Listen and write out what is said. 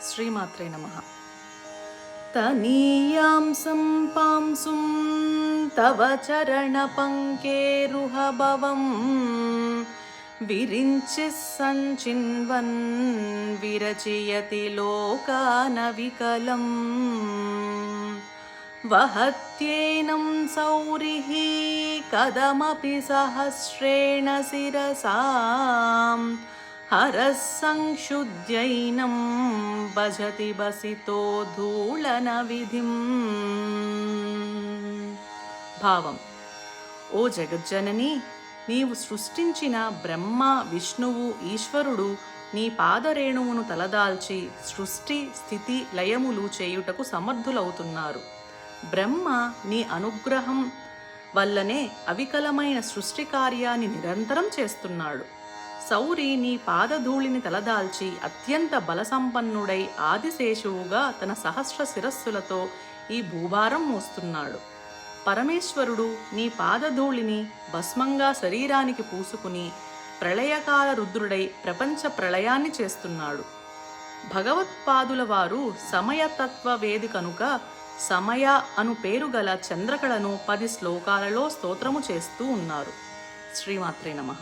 శ్రీమాత్రే నమః. తనీయాం సంపాంసుం తవ చరణ పంకేరుహభవం విరించి సంచిన్వన్ విరచయతి లోకాన వికలం వహత్యేనం సౌరిః కదమపి సహస్రేణ శిరసాం హరః సంక్షుద్యైనం భజతి బసితో ధూళన విధిం. భావం: ఓ జగజ్జనని, నీవు సృష్టించిన బ్రహ్మ, విష్ణువు, ఈశ్వరుడు నీ పాదరేణువును తలదాల్చి సృష్టి, స్థితి, లయములు చేయుటకు సమర్థులవుతున్నారు. బ్రహ్మ నీ అనుగ్రహం వల్లనే అవికలమైన సృష్టి కార్యాన్ని నిరంతరం చేస్తున్నాడు. సౌరి నీ పాదధూళిని తలదాల్చి అత్యంత బలసంపన్నుడై ఆదిశేషువుగా తన సహస్ర శిరస్సులతో ఈ భూభారం మోస్తున్నాడు. పరమేశ్వరుడు నీ పాదధూళిని భస్మంగా శరీరానికి పూసుకుని ప్రళయకాల రుద్రుడై ప్రపంచ ప్రళయాన్ని చేస్తున్నాడు. భగవత్పాదుల వారు సమయతత్వ వేది కనుక సమయ అను పేరు గల చంద్రకళను 10 శ్లోకాలలో స్తోత్రము చేస్తూ ఉన్నారు. శ్రీమాత్రే నమః.